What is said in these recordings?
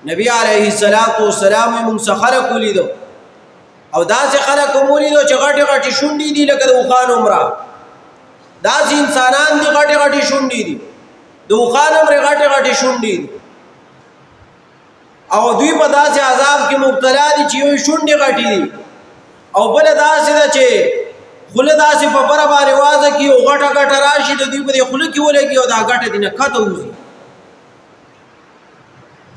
نبی علیہ السلام موږ خلق ولیدو او داسې خلق ولیدو چې غټي غټي شونډې دي لکه د اوښان عمره. داسې انسانان دي غټي غټي شونډې دي، د اوښان عمره غټي غټي شونډې دي، او دوی په داسې عذاب کې مبتلا دي چې یو شونډې غټي دي او بل داسې ده چې خوله داسې په بره باندې وازه کې او غټه غټه راشي د دوی په دې خوله کې ولګي او دا غټه دي نه کته وځي.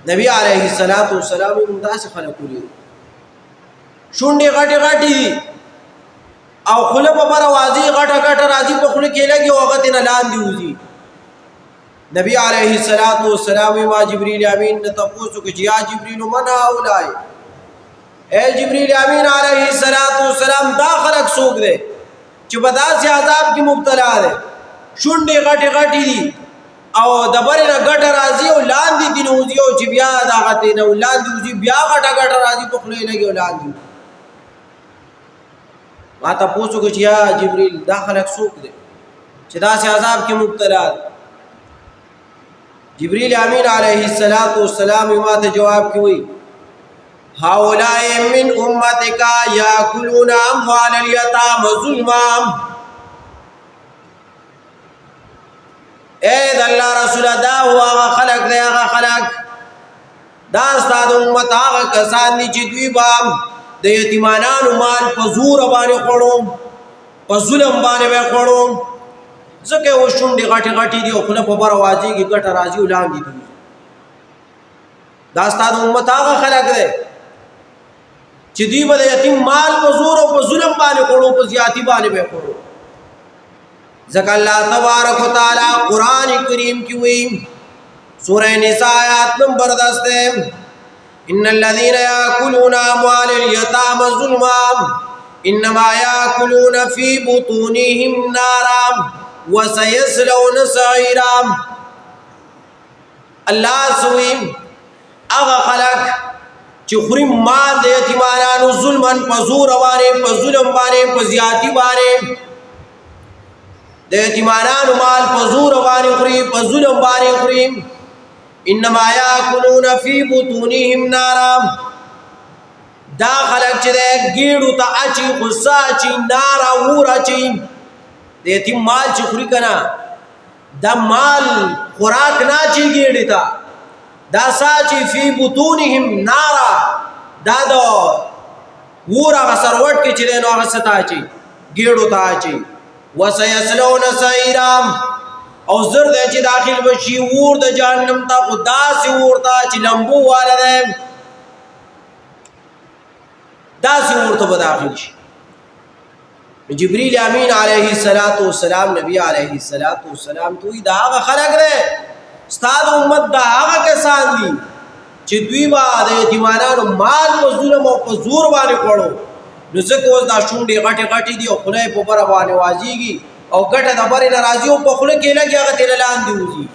نبی علیہ السلام موږ داسې خلق ولیدو شونډې غټې غټې دي او خوله په بره وازي غټه غټه راځي په خوله کې لګي او هغه ترې نه لاندې وځي. نبی علیہ السلام ما جبریل امین نه تپوس وکړ چې یا جبریل من هؤلاء، اے جبریل امین علیہ السلام دا خلق څوک دی چې په داسې عذاب کې مبتلا دی، شونډې غټې غټې دي او د برې نه ګټه راځي او لاندې دي نه وځي او چې بیا دغه ترې نه لاندې وځي بیا غټه غټه راځي په خوله یې لګي او لاندې وځي. ما تپوس وکړ چې یا جبریل دا خلق څوک دی چې داسې عذاب کې مبتلا دی؟ جبریل امین علیہ السلام ما ته جواب کې وایي هؤلاء من امتک یاکلون اموال الیتام ظلما. اے د الله رسول دا هغه خلق دی، هغه خلق دا ستا د امت هغه کسان دي چې دوی به د یتیمانانو مال په زور باندې خوړو، په ظلم باندې به خوړو، ځکه و شونډې غټې غټې دي او خوله په بره واځېږي ګټه راځي او لاندې دي. دا ستا د امت هغه خلق دی چې دوی به د یتیم مال په زور او په ظلم باندې خوړو، په زیاتي باندې به خوړو. ځکه الله تبارک وتعالی قرآن کریم کی وی سورہ نساء آیات نمبر 10 ہے ان الذين ياكلون اموال اليتامى ظلما انما ياكلون في بطونهم نارا وسيصلون سعيرا. الله سوی هغه خلق چې خوري مال د یتیمانو ظلمن په زور باندې په ظلم باندې په زیاتی باندې د یتیمانو مال په زور باندې خوري په ظلم باندې خوري. انما یاکلون فی بطونهم نارا، دا خلق چې د ګیړو ته اچي غصه اچي نارا اور اچي. د یتیم مال چې خوري کنه دا مال خوراک نه اچي ګیړې ته، دا ساچي فی بطونهم نارا، دا د اور هغه سروټ کې چې دی نو هغه څه ته اچي ګیړو ته اچي. وسيصلون سعيرا، او زر دی چې داخل بشي اور د جهنم ته، خو داسې اور ته چې لمبو والا دی، داسې اور ته به داخل شي. جبریل امین علیہ السلام نبی علیہ السلام توی دا هغه خلق دی ستا د امت دا هغه کسان دي چې دوی به د یتیمانانو مال په ظلم او په زور باندې خوړو. نو ځکه اوس دا شونډې غټې غټې دي او خوله یې په بره باندې وازېږي او ګټه د برې نه راځي او په خوله کې لګي هغه ترې لاندې وځي.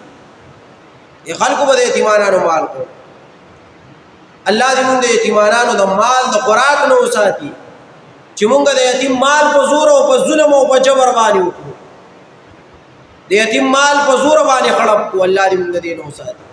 د خلکو به د یتیمانانو مال خوړو. الله دې مونږ د یتیمانانو د مال د خوراک نه وساتي چې مونږ د یتیم مال په زور او په ظلم او په جبر باندې وکړو، د یتیم مال په زور باندې خړپ کړو. الله دې مونږ دې نه وساتي.